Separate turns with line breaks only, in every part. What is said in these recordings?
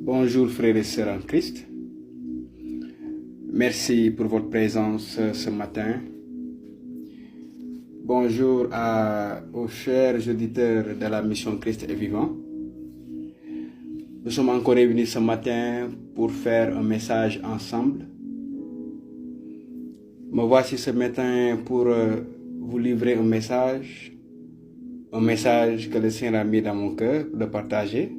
Bonjour frères et sœurs en Christ. Merci pour votre présence ce matin. Bonjour aux chers auditeurs de la mission Christ est vivant. Nous sommes encore réunis ce matin pour faire un message ensemble. Me voici ce matin pour vous livrer un message que le Seigneur a mis dans mon cœur de partager.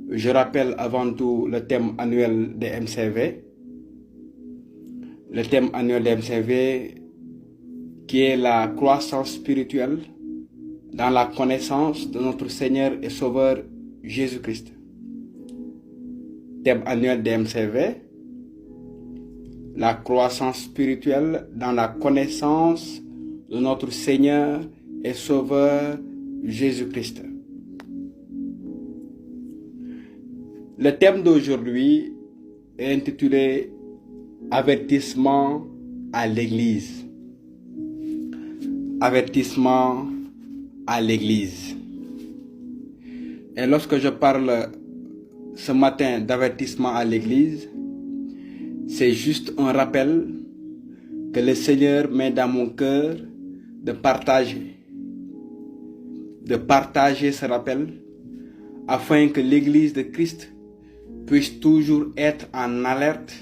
Je rappelle avant tout le thème annuel des MCV. Le thème annuel des MCV qui est la croissance spirituelle dans la connaissance de notre Seigneur et Sauveur Jésus-Christ. Thème annuel des MCV, la croissance spirituelle dans la connaissance de notre Seigneur et Sauveur Jésus-Christ. Le thème d'aujourd'hui est intitulé Avertissement à l'Église. Avertissement à l'Église. Et lorsque je parle ce matin d'avertissement à l'Église, c'est juste un rappel que le Seigneur met dans mon cœur de partager ce rappel afin que l'Église de Christ puisse toujours être en alerte,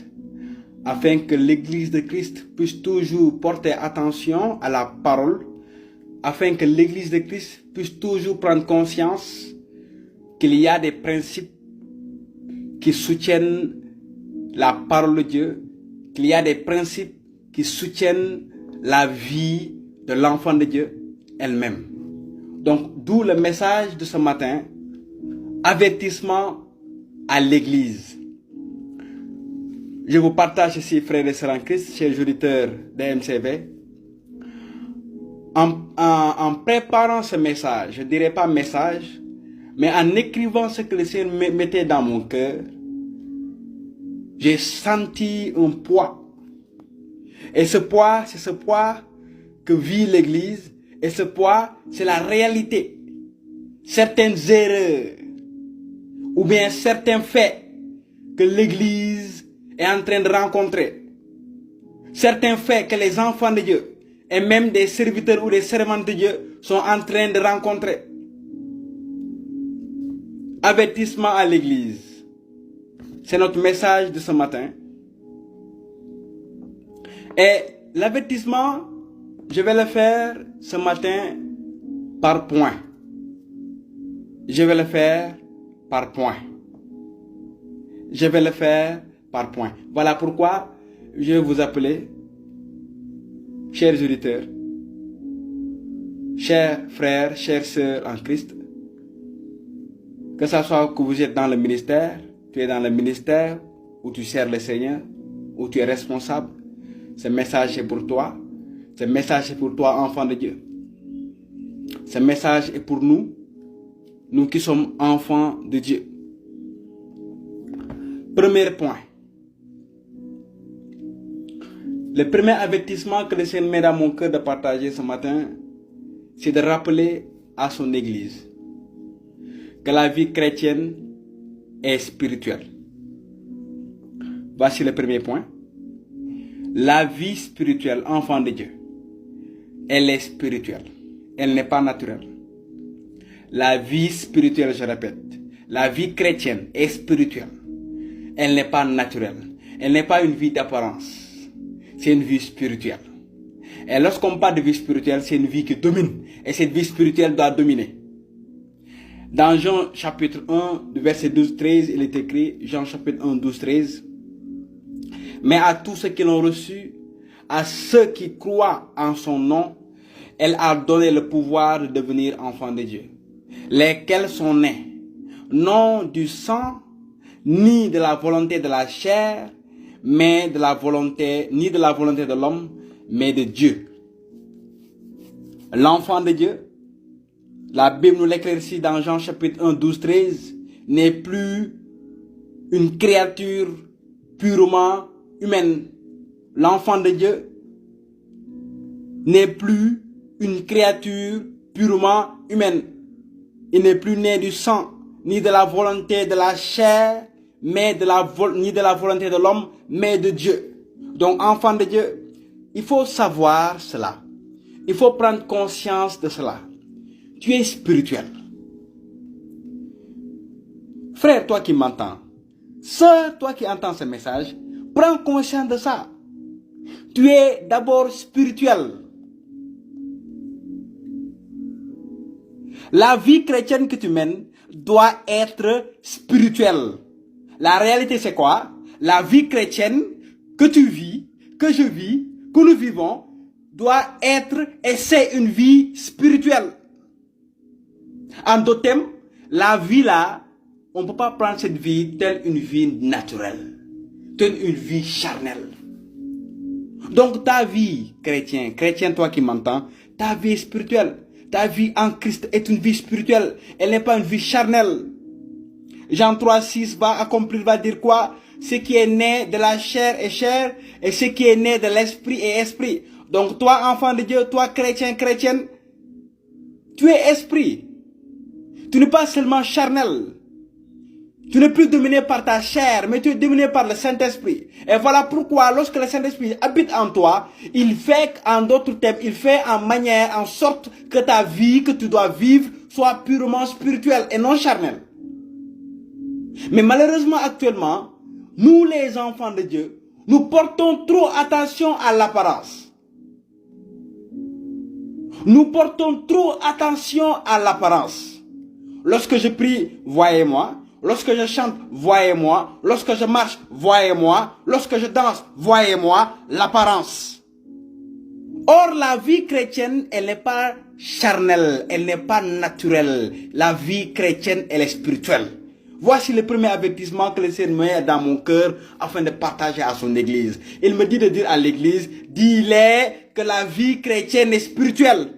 afin que l'Église de Christ puisse toujours porter attention à la parole, afin que l'Église de Christ puisse toujours prendre conscience qu'il y a des principes qui soutiennent la parole de Dieu, qu'il y a des principes qui soutiennent la vie de l'enfant de Dieu elle-même. Donc, d'où le message de ce matin, avertissement à l'Église. Je vous partage ici, frères et sœurs en Christ, chers auditeurs de MCV. En préparant ce message, je ne dirais pas message, mais en écrivant ce que le Seigneur mettait dans mon cœur, j'ai senti un poids. Et ce poids, c'est ce poids que vit l'Église. Et ce poids, c'est la réalité. Certaines erreurs ou bien certains faits que l'Église est en train de rencontrer. Certains faits que les enfants de Dieu et même des serviteurs ou des servantes de Dieu sont en train de rencontrer. Avertissement à l'Église. C'est notre message de ce matin. Et l'avertissement, je vais le faire ce matin par point. Je vais le faire par point. Je vais le faire par point. Voilà pourquoi je vais vous appeler, chers auditeurs, chers frères, chères sœurs en Christ, que ce soit que vous êtes dans le ministère, tu es dans le ministère, où tu sers le Seigneur, où tu es responsable, ce message est pour toi. Ce message est pour toi, enfant de Dieu. Ce message est pour nous, nous qui sommes enfants de Dieu. Premier point. Le premier avertissement que le Seigneur met dans mon cœur de partager ce matin, c'est de rappeler à son Église que la vie chrétienne est spirituelle. Voici le premier point. La vie spirituelle, enfant de Dieu, elle est spirituelle. Elle n'est pas naturelle. La vie spirituelle, je répète, la vie chrétienne est spirituelle. Elle n'est pas naturelle. Elle n'est pas une vie d'apparence. C'est une vie spirituelle. Et lorsqu'on parle de vie spirituelle, c'est une vie qui domine. Et cette vie spirituelle doit dominer. Dans Jean chapitre 1, verset 12-13, il est écrit, Jean chapitre 1, 12-13, mais à tous ceux qui l'ont reçu, à ceux qui croient en son nom, elle a donné le pouvoir de devenir enfants de Dieu, lesquels sont nés, non du sang, ni de la volonté de la chair, mais de la volonté, ni de la volonté de l'homme, mais de Dieu. L'enfant de Dieu, la Bible nous l'éclaircit dans Jean chapitre 1, 12, 13, n'est plus une créature purement humaine. L'enfant de Dieu n'est plus une créature purement humaine. Il n'est plus né du sang, ni de la volonté de la chair, mais ni de la volonté de l'homme, mais de Dieu. Donc, enfant de Dieu, il faut savoir cela. Il faut prendre conscience de cela. Tu es spirituel. Frère, toi qui m'entends, sœur, toi qui entends ce message, prends conscience de ça. Tu es d'abord spirituel. La vie chrétienne que tu mènes doit être spirituelle. La réalité, c'est quoi? La vie chrétienne que tu vis, que je vis, que nous vivons, doit être, et c'est une vie spirituelle. En d'autres termes, la vie là, on ne peut pas prendre cette vie telle une vie naturelle, telle une vie charnelle. Donc ta vie chrétien toi qui m'entends, ta vie spirituelle, ta vie en Christ est une vie spirituelle, elle n'est pas une vie charnelle. Jean 3,6 va dire quoi? Ce qui est né de la chair est chair, et ce qui est né de l'esprit est esprit. Donc toi enfant de Dieu, toi chrétienne, tu es esprit. Tu n'es pas seulement charnel. Tu n'es plus dominé par ta chair, mais tu es dominé par le Saint-Esprit. Et voilà pourquoi, lorsque le Saint-Esprit habite en toi, il fait, en d'autres termes, il fait en sorte que ta vie que tu dois vivre soit purement spirituelle et non charnelle. Mais malheureusement, actuellement, nous les enfants de Dieu, nous portons trop attention à l'apparence. Nous portons trop attention à l'apparence. Lorsque je prie, voyez-moi. Lorsque je chante, voyez-moi. Lorsque je marche, voyez-moi. Lorsque je danse, voyez-moi. L'apparence. Or, la vie chrétienne, elle n'est pas charnelle, elle n'est pas naturelle. La vie chrétienne, elle est spirituelle. Voici le premier avertissement que le Seigneur met dans mon cœur afin de partager à son église. Il me dit de dire à l'église, dis-les que la vie chrétienne est spirituelle.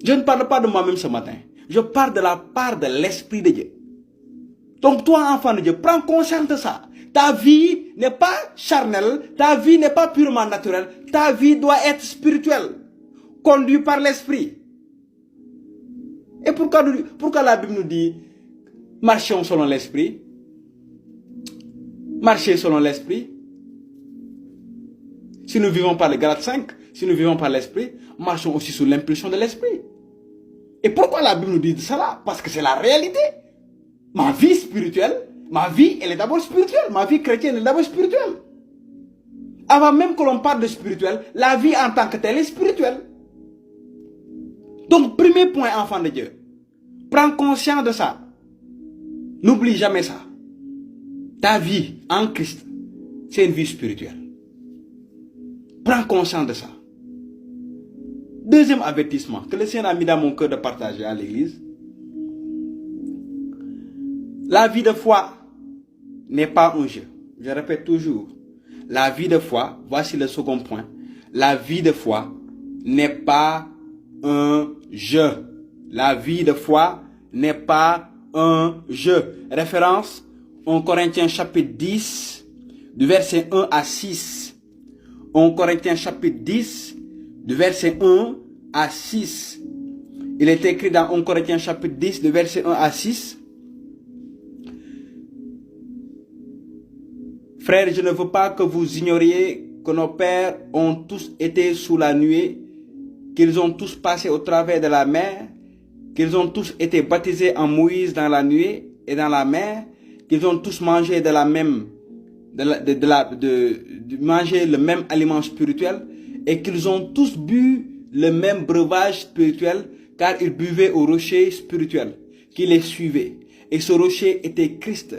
Je ne parle pas de moi-même ce matin. Je parle de la part de l'Esprit de Dieu. Donc toi, enfant de Dieu, prends conscience de ça. Ta vie n'est pas charnelle, ta vie n'est pas purement naturelle, ta vie doit être spirituelle, conduite par l'Esprit. Et pourquoi la Bible nous dit, marchons selon l'Esprit? Marchez selon l'Esprit. Si nous vivons par le Galates 5, si nous vivons par l'Esprit, marchons aussi sous l'impulsion de l'Esprit. Et pourquoi la Bible nous dit cela? Parce que c'est la réalité. Ma vie spirituelle, ma vie, elle est d'abord spirituelle. Ma vie chrétienne est d'abord spirituelle. Avant même que l'on parle de spirituel, la vie en tant que telle est spirituelle. Donc, premier point, enfant de Dieu, prends conscience de ça. N'oublie jamais ça. Ta vie en Christ, c'est une vie spirituelle. Prends conscience de ça. Deuxième avertissement que le Seigneur a mis dans mon cœur de partager à l'église. La vie de foi n'est pas un jeu. Je répète toujours. La vie de foi, voici le second point. La vie de foi n'est pas un jeu. La vie de foi n'est pas un jeu. Référence 1 Corinthiens chapitre 10, du verset 1 à 6. 1 Corinthiens chapitre 10, du verset 1 à 6. Il est écrit dans 1 Corinthiens chapitre 10, du verset 1 à 6. Frères, je ne veux pas que vous ignoriez que nos pères ont tous été sous la nuée, qu'ils ont tous passé au travers de la mer, qu'ils ont tous été baptisés en Moïse dans la nuée et dans la mer, qu'ils ont tous mangé manger le même aliment spirituel et qu'ils ont tous bu le même breuvage spirituel, car ils buvaient au rocher spirituel qui les suivait. Et ce rocher était Christ.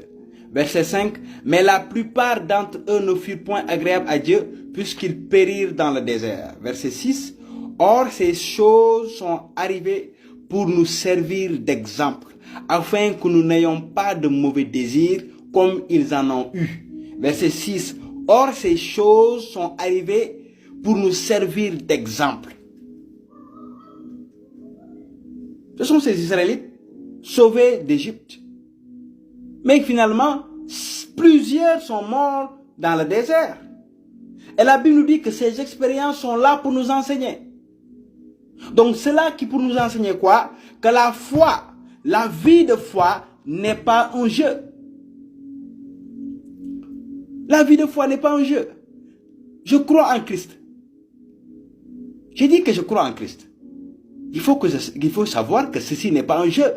Verset 5. Mais la plupart d'entre eux ne furent point agréables à Dieu, puisqu'ils périrent dans le désert. Verset 6. Or, ces choses sont arrivées pour nous servir d'exemple, afin que nous n'ayons pas de mauvais désirs comme ils en ont eu. Verset 6. Or, ces choses sont arrivées pour nous servir d'exemple. Ce sont ces Israélites sauvés d'Égypte. Mais finalement, plusieurs sont morts dans le désert. Et la Bible nous dit que ces expériences sont là pour nous enseigner. Donc c'est là qui pour nous enseigner quoi? Que la foi, la vie de foi n'est pas un jeu. La vie de foi n'est pas un jeu. Je crois en Christ. J'ai dit que je crois en Christ. Il faut savoir que ceci n'est pas un jeu.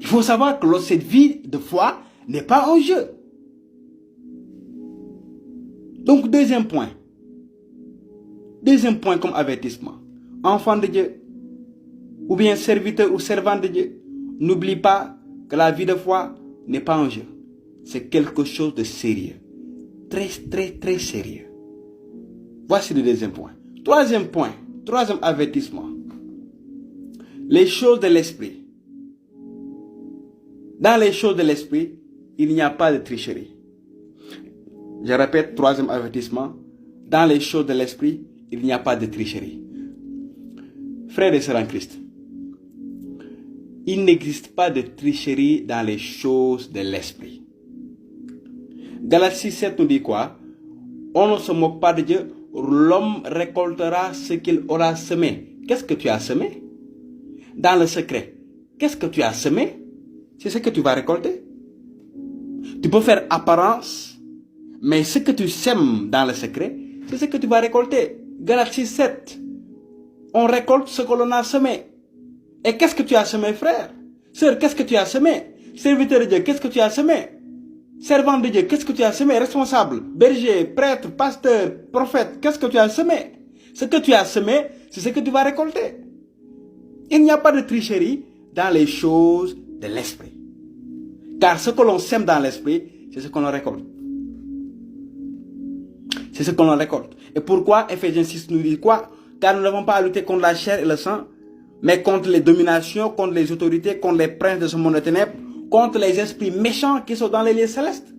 Il faut savoir que cette vie de foi n'est pas un jeu. Donc, deuxième point. Deuxième point comme avertissement. Enfant de Dieu, ou bien serviteur ou servant de Dieu, n'oublie pas que la vie de foi n'est pas un jeu. C'est quelque chose de sérieux. Très, très, très sérieux. Voici le deuxième point. Troisième point, troisième avertissement. Les choses de l'esprit. Dans les choses de l'esprit, il n'y a pas de tricherie. Je répète, troisième avertissement. Dans les choses de l'esprit, il n'y a pas de tricherie. Frères et sœurs en Christ, il n'existe pas de tricherie dans les choses de l'esprit. Galates 6:7 nous dit quoi? On ne se moque pas de Dieu. L'homme récoltera ce qu'il aura semé. Qu'est-ce que tu as semé? Dans le secret, qu'est-ce que tu as semé? C'est ce que tu vas récolter. Tu peux faire apparence, mais ce que tu sèmes dans le secret, c'est ce que tu vas récolter. Galates 6:7. On récolte ce que l'on a semé. Et qu'est-ce que tu as semé, frère? Sœur, qu'est-ce que tu as semé? Serviteur de Dieu, qu'est-ce que tu as semé? Servant de Dieu, qu'est-ce que tu as semé? Responsable, berger, prêtre, pasteur, prophète, qu'est-ce que tu as semé? Ce que tu as semé, c'est ce que tu vas récolter. Il n'y a pas de tricherie dans les choses de l'esprit. Car ce que l'on sème dans l'esprit, c'est ce qu'on récolte. C'est ce qu'on récolte. Et pourquoi Ephésiens 6 nous dit quoi? Car nous n'avons pas à lutter contre la chair et le sang, mais contre les dominations, contre les autorités, contre les princes de ce monde de ténèbres, contre les esprits méchants qui sont dans les lieux célestes.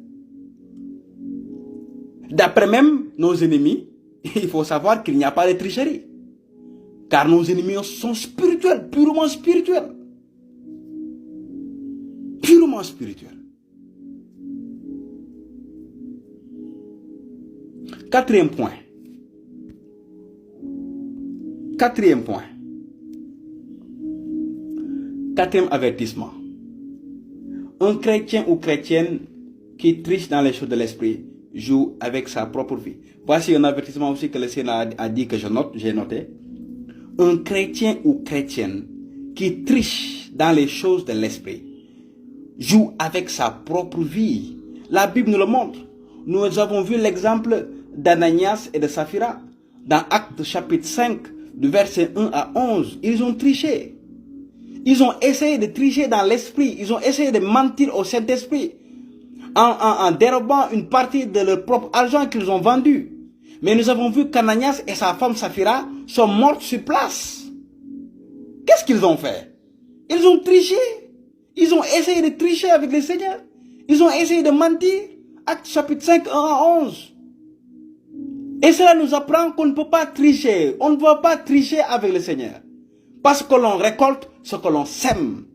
D'après même nos ennemis, il faut savoir qu'il n'y a pas de tricherie. Car nos ennemis sont spirituels, purement spirituels. Purement spirituels. Quatrième point. Quatrième point. Quatrième avertissement. Un chrétien ou chrétienne qui triche dans les choses de l'esprit joue avec sa propre vie. Voici un avertissement aussi que le Seigneur a dit que j'ai noté. Un chrétien ou chrétienne qui triche dans les choses de l'esprit joue avec sa propre vie. La Bible nous le montre. Nous avons vu l'exemple d'Ananias et de Saphira. Dans Actes chapitre 5, du verset 1 à 11, ils ont triché. Ils ont essayé de tricher dans l'esprit. Ils ont essayé de mentir au Saint-Esprit en dérobant une partie de leur propre argent qu'ils ont vendu. Mais nous avons vu qu'Ananias et sa femme Saphira sont mortes sur place. Qu'est-ce qu'ils ont fait? Ils ont triché. Ils ont essayé de tricher avec le Seigneur. Ils ont essayé de mentir. Actes chapitre 5, 1 à 11. Et cela nous apprend qu'on ne peut pas tricher. On ne doit pas tricher avec le Seigneur. Parce que l'on récolte ce que l'on sème.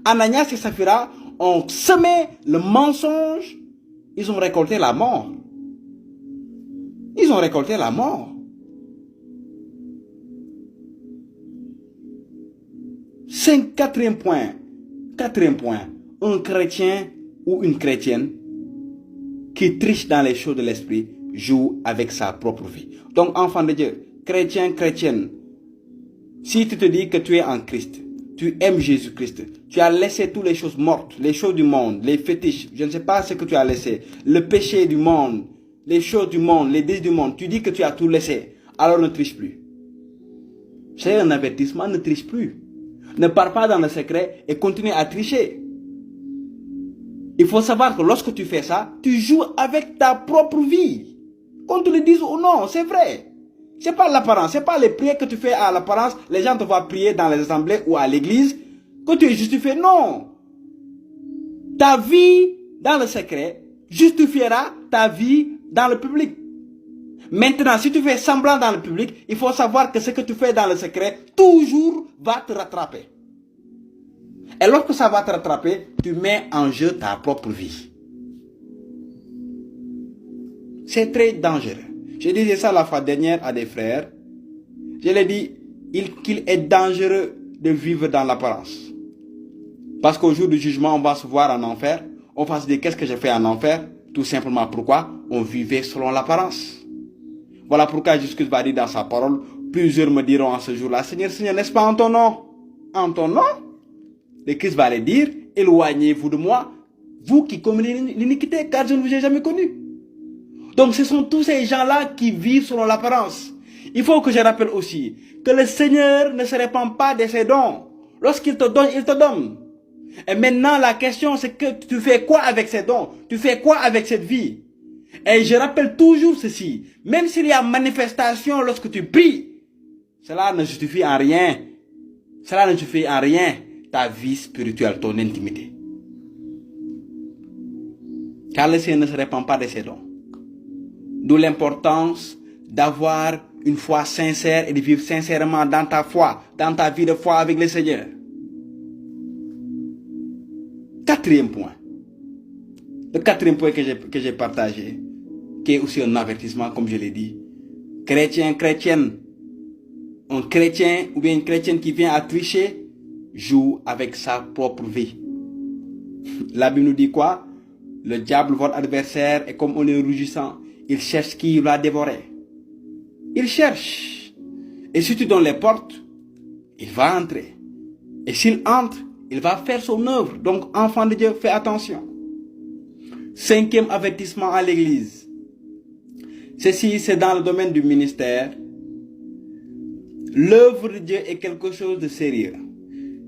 Ananias et Saphira ont semé le mensonge. Ils ont récolté la mort. Ils ont récolté la mort. Quatrième point. Quatrième point. Un chrétien ou une chrétienne qui triche dans les choses de l'esprit joue avec sa propre vie. Donc, enfant de Dieu, chrétien, chrétienne, si tu te dis que tu es en Christ, tu aimes Jésus-Christ, tu as laissé toutes les choses mortes, les choses du monde, les fétiches, je ne sais pas ce que tu as laissé, le péché du monde, les choses du monde, les désirs du monde, tu dis que tu as tout laissé, alors ne triche plus. C'est un avertissement, ne triche plus. Ne pars pas dans le secret et continue à tricher. Il faut savoir que lorsque tu fais ça, tu joues avec ta propre vie. Qu'on te le dise ou non, c'est vrai. C'est pas l'apparence, c'est pas les prières que tu fais à l'apparence, les gens te voient prier dans les assemblées ou à l'église, que tu es justifié. Non. Ta vie dans le secret justifiera ta vie dans le public. Maintenant, si tu fais semblant dans le public, il faut savoir que ce que tu fais dans le secret, toujours va te rattraper. Et lorsque ça va te rattraper, tu mets en jeu ta propre vie. C'est très dangereux. Je disais ça la fois dernière à des frères. Je leur ai dit qu'il est dangereux de vivre dans l'apparence. Parce qu'au jour du jugement, on va se voir en enfer. On va se dire qu'est-ce que j'ai fait en enfer? Tout simplement pourquoi on vivait selon l'apparence. Voilà pourquoi Jésus va dire dans sa parole, plusieurs me diront en ce jour-là, Seigneur, Seigneur, n'est-ce pas en ton nom? En ton nom? Le Christ va leur dire, éloignez-vous de moi, vous qui commettez l'iniquité, car je ne vous ai jamais connu. Donc ce sont tous ces gens-là qui vivent selon l'apparence. Il faut que je rappelle aussi que le Seigneur ne se répand pas de ses dons. Lorsqu'il te donne, il te donne. Et maintenant la question c'est que tu fais quoi avec ces dons? Tu fais quoi avec cette vie? Et je rappelle toujours ceci, même s'il y a manifestation lorsque tu pries, cela ne justifie en rien. Cela ne justifie en rien ta vie spirituelle, ton intimité. Car le Seigneur ne se répand pas de ses dons. D'où l'importance d'avoir une foi sincère et de vivre sincèrement dans ta foi, dans ta vie de foi avec le Seigneur. Quatrième point. Le quatrième point que j'ai partagé, qui est aussi un avertissement, comme je l'ai dit. Chrétien, chrétienne, un chrétien ou bien une chrétienne qui vient à tricher, joue avec sa propre vie. La Bible nous dit quoi? Le diable, votre adversaire, est comme un lion rugissant. Il cherche qui il va dévorer. Il cherche. Et si tu donnes les portes, il va entrer. Et s'il entre, il va faire son œuvre. Donc, enfant de Dieu, fais attention. Cinquième avertissement à l'église. Ceci, c'est dans le domaine du ministère. L'œuvre de Dieu est quelque chose de sérieux.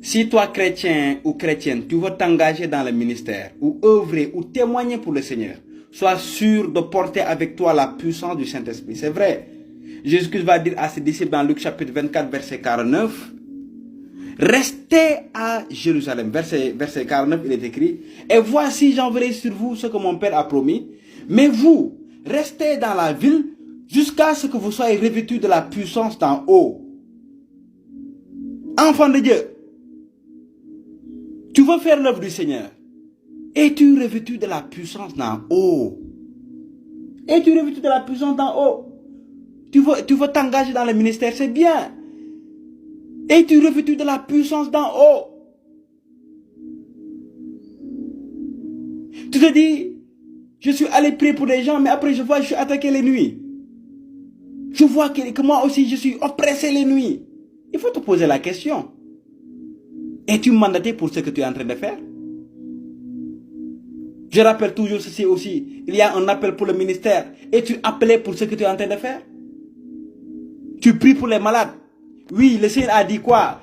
Si toi, chrétien ou chrétienne, tu veux t'engager dans le ministère, ou œuvrer, ou témoigner pour le Seigneur, sois sûr de porter avec toi la puissance du Saint-Esprit. C'est vrai. Jésus-Christ va dire à ses disciples dans Luc chapitre 24, verset 49, restez à Jérusalem. Verset 49, il est écrit, et voici j'enverrai sur vous ce que mon Père a promis, mais vous, restez dans la ville jusqu'à ce que vous soyez revêtus de la puissance d'en haut. Enfant de Dieu, tu veux faire l'œuvre du Seigneur. Es-tu revêtu de la puissance d'en haut? Es-tu revêtu de la puissance d'en haut? Tu veux t'engager dans le ministère, c'est bien. Es-tu revêtu de la puissance d'en haut? Tu te dis, je suis allé prier pour les gens, mais après je vois que je suis attaqué les nuits. Je vois que moi aussi je suis oppressé les nuits. Il faut te poser la question. Es-tu mandaté pour ce que tu es en train de faire? Je rappelle toujours ceci aussi. Il y a un appel pour le ministère. Es-tu appelé pour ce que tu es en train de faire? Tu pries pour les malades. Oui, le Seigneur a dit quoi?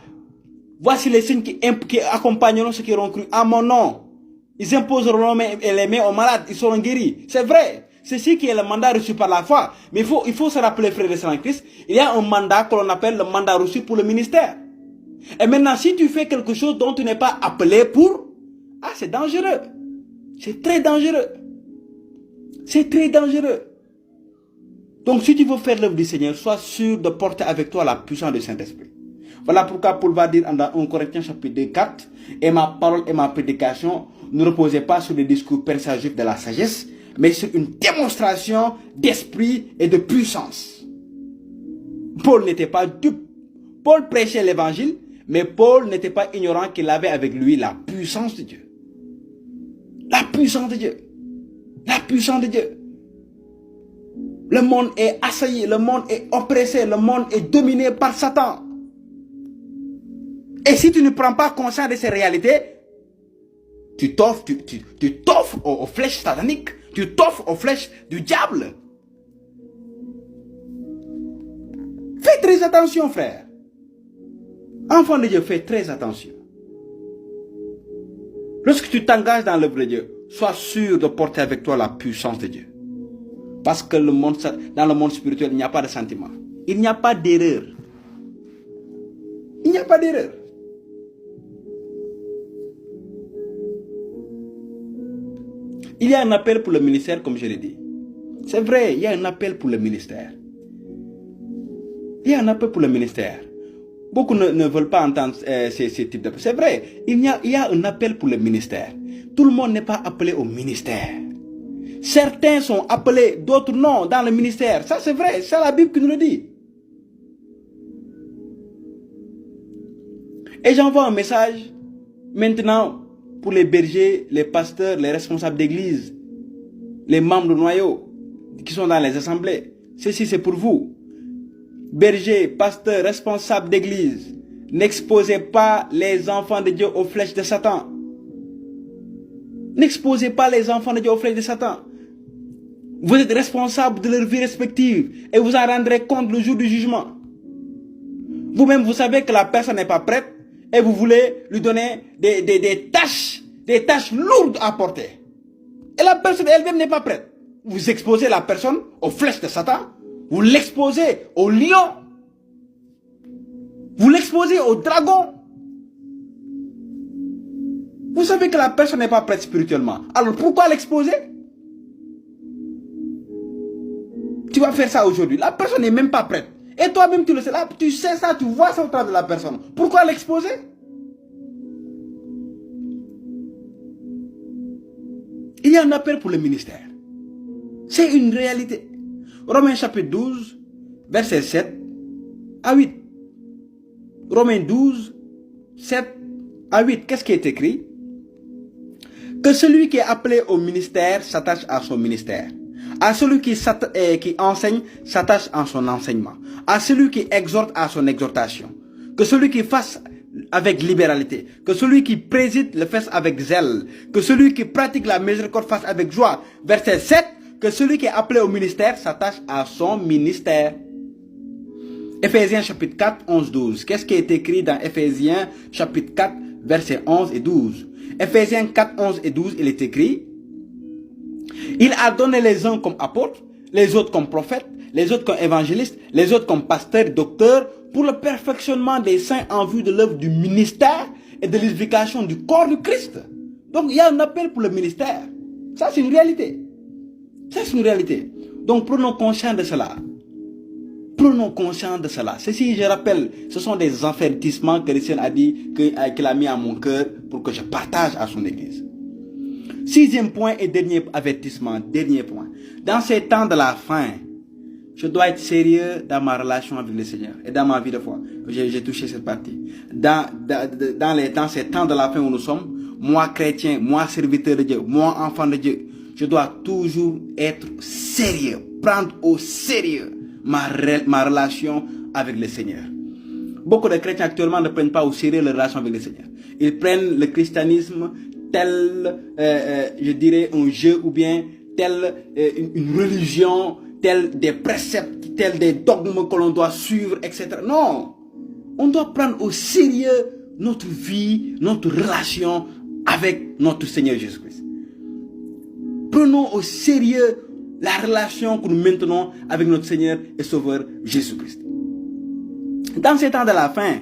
Voici les signes qui accompagneront ceux qui auront cru à mon nom. Ils imposeront les mains aux malades. Ils seront guéris. C'est vrai. C'est ce qui est le mandat reçu par la foi. Mais il faut se rappeler, frères et sœurs en Christ, il y a un mandat que l'on appelle le mandat reçu pour le ministère. Et maintenant, si tu fais quelque chose dont tu n'es pas appelé pour, c'est dangereux. C'est très dangereux. C'est très dangereux. Donc, si tu veux faire l'œuvre du Seigneur, sois sûr de porter avec toi la puissance du Saint-Esprit. Voilà pourquoi Paul va dire dans 1 Corinthiens chapitre 4, et ma parole et ma prédication ne reposaient pas sur des discours persuasifs de la sagesse, mais sur une démonstration d'esprit et de puissance. Paul n'était pas dupe. Paul prêchait l'évangile, mais Paul n'était pas ignorant qu'il avait avec lui la puissance de Dieu. La puissance de Dieu. La puissance de Dieu. Le monde est assailli, le monde est oppressé, le monde est dominé par Satan. Et si tu ne prends pas conscience de ces réalités, tu t'offres aux flèches sataniques, tu t'offres aux flèches du diable. Fais très attention, frère. Enfant de Dieu, fais très attention. Lorsque tu t'engages dans l'œuvre de Dieu, sois sûr de porter avec toi la puissance de Dieu. Parce que dans le monde spirituel, il n'y a pas de sentiment. Il n'y a pas d'erreur. Il n'y a pas d'erreur. Il y a un appel pour le ministère, comme je l'ai dit. C'est vrai, il y a un appel pour le ministère. Il y a un appel pour le ministère. Beaucoup ne veulent pas entendre ces types de... C'est vrai, il y a un appel pour le ministère. Tout le monde n'est pas appelé au ministère. Certains sont appelés, d'autres non, dans le ministère. Ça c'est vrai, c'est la Bible qui nous le dit. Et j'envoie un message maintenant pour les bergers, les pasteurs, les responsables d'église, les membres du noyau qui sont dans les assemblées. Ceci c'est pour vous. Bergers, pasteurs, responsables d'église, n'exposez pas les enfants de Dieu aux flèches de Satan. N'exposez pas les enfants de Dieu aux flèches de Satan. Vous êtes responsables de leur vie respective et vous en rendrez compte le jour du jugement. Vous-même, vous savez que la personne n'est pas prête et vous voulez lui donner des tâches lourdes à porter. Et la personne elle-même n'est pas prête. Vous exposez la personne aux flèches de Satan. Vous l'exposez au lion. Vous l'exposez au dragon. Vous savez que la personne n'est pas prête spirituellement. Alors pourquoi l'exposer? Tu vas faire ça aujourd'hui. La personne n'est même pas prête. Et toi-même tu le sais. Là, tu sais ça, tu vois ça au travers de la personne. Pourquoi l'exposer? Il y a un appel pour le ministère. C'est une réalité. Romains chapitre 12, verset 7 à 8. Romains 12, 7 à 8. Qu'est-ce qui est écrit? Que celui qui est appelé au ministère s'attache à son ministère. À celui qui enseigne s'attache à son enseignement. À celui qui exhorte à son exhortation. Que celui qui fasse avec libéralité. Que celui qui préside le fasse avec zèle. Que celui qui pratique la miséricorde fasse avec joie. Verset 7. Que celui qui est appelé au ministère s'attache à son ministère. Ephésiens chapitre 4, 11, 12. Qu'est-ce qui est écrit dans Ephésiens chapitre 4, versets 11 et 12? Ephésiens 4, 11 et 12, il est écrit: il a donné les uns comme apôtres, les autres comme prophètes, les autres comme évangélistes, les autres comme pasteurs, docteurs, pour le perfectionnement des saints en vue de l'œuvre du ministère et de l'édification du corps du Christ. Donc il y a un appel pour le ministère. Ça c'est une réalité. Ça c'est une réalité. Donc prenons conscience de cela. Prenons conscience de cela. Ceci, je rappelle, ce sont des avertissements que le Seigneur a dit, qu'il a mis à mon cœur pour que je partage à son église. Sixième point et dernier avertissement, dernier point. Dans ces temps de la fin, je dois être sérieux dans ma relation avec le Seigneur et dans ma vie de foi. J'ai touché cette partie. Dans ces temps de la fin où nous sommes, moi chrétien, moi serviteur de Dieu, moi enfant de Dieu, je dois toujours être sérieux, prendre au sérieux ma relation avec le Seigneur. Beaucoup de chrétiens actuellement ne prennent pas au sérieux leur relation avec le Seigneur. Ils prennent le christianisme tel, je dirais, un jeu ou bien tel une religion, tel des préceptes, tel des dogmes que l'on doit suivre, etc. Non, on doit prendre au sérieux notre vie, notre relation avec notre Seigneur Jésus-Christ. Prenons au sérieux la relation que nous maintenons avec notre Seigneur et Sauveur Jésus-Christ. Dans ces temps de la fin,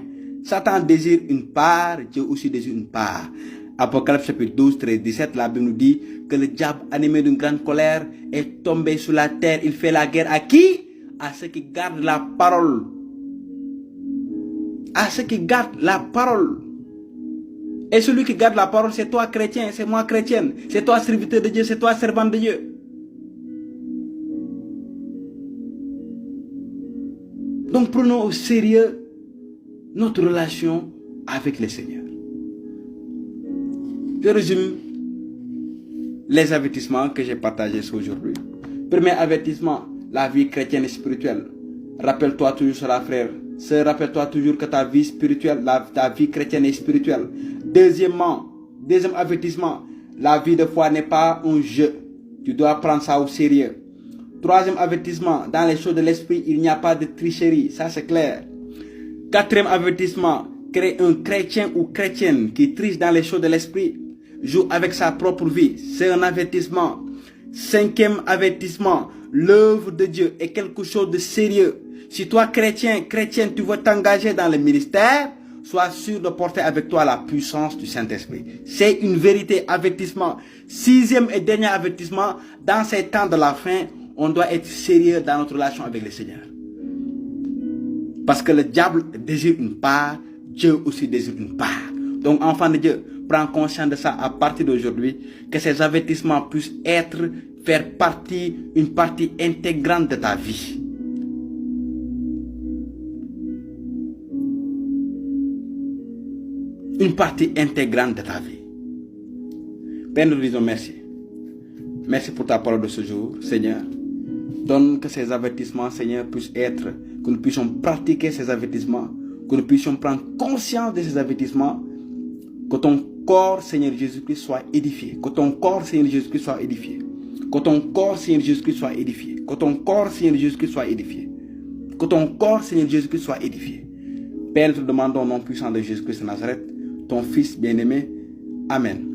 Satan désire une part, Dieu aussi désire une part. Apocalypse chapitre 12, 13, 17, la Bible nous dit que le diable, animé d'une grande colère, est tombé sur la terre. Il fait la guerre à qui? À ceux qui gardent la parole. À ceux qui gardent la parole. Et celui qui garde la parole, c'est toi chrétien, c'est moi chrétienne, c'est toi serviteur de Dieu, c'est toi servant de Dieu. Donc prenons au sérieux notre relation avec le Seigneur. Je résume les avertissements que j'ai partagés aujourd'hui. Premier avertissement, la vie chrétienne et spirituelle. Rappelle-toi toujours cela, frère. Rappelle-toi toujours que ta vie spirituelle, ta vie chrétienne est spirituelle. Deuxième avertissement, la vie de foi n'est pas un jeu. Tu dois prendre ça au sérieux. Troisième avertissement, dans les choses de l'esprit, il n'y a pas de tricherie. Ça, c'est clair. Quatrième avertissement, un chrétien ou chrétienne qui triche dans les choses de l'esprit joue avec sa propre vie. C'est un avertissement. Cinquième avertissement, l'œuvre de Dieu est quelque chose de sérieux. Si toi, chrétienne, tu veux t'engager dans le ministère, sois sûr de porter avec toi la puissance du Saint-Esprit. C'est une vérité, avertissement. Sixième et dernier avertissement, dans ces temps de la fin, on doit être sérieux dans notre relation avec le Seigneur. Parce que le diable désire une part, Dieu aussi désire une part. Donc, enfant de Dieu, prends conscience de ça à partir d'aujourd'hui, que ces avertissements puissent faire partie, une partie intégrante de ta vie. Une partie intégrante de ta vie. Père, nous disons merci. Merci pour ta parole de ce jour, Seigneur. Donne que ces avertissements, Seigneur, puissent être, que nous puissions pratiquer ces avertissements, que nous puissions prendre conscience de ces avertissements, que ton corps, Seigneur Jésus-Christ, soit édifié. Que ton corps, Seigneur Jésus-Christ, soit édifié. Que ton corps, Seigneur Jésus-Christ, soit édifié. Que ton corps, Seigneur Jésus-Christ, soit édifié. Que ton corps, Seigneur Jésus-Christ, soit édifié. Père, nous te demandons au nom puissant de Jésus-Christ de Nazareth, ton Fils bien-aimé. Amen.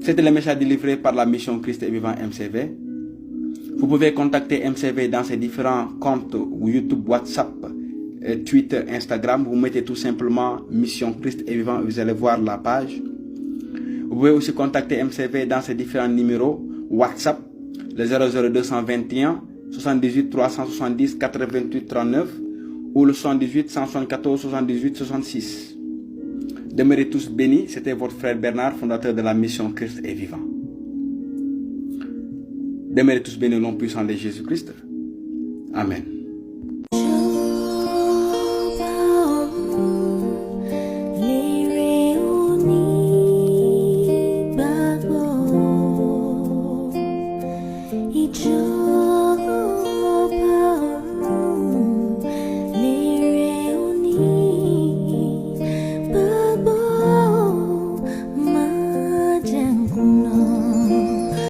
C'était le message délivré par la mission Christ est vivant MCV. Vous pouvez contacter MCV dans ses différents comptes YouTube, WhatsApp, Twitter, Instagram. Vous mettez tout simplement mission Christ est vivant, vous allez voir la page. Vous pouvez aussi contacter MCV dans ses différents numéros WhatsApp, le 00221 78 370 88 39 ou le 78 174 78 66. Demeurez tous bénis. C'était votre frère Bernard, fondateur de la mission Christ est vivant. Demeurez tous bénis au nom puissant de Jésus-Christ. Amen.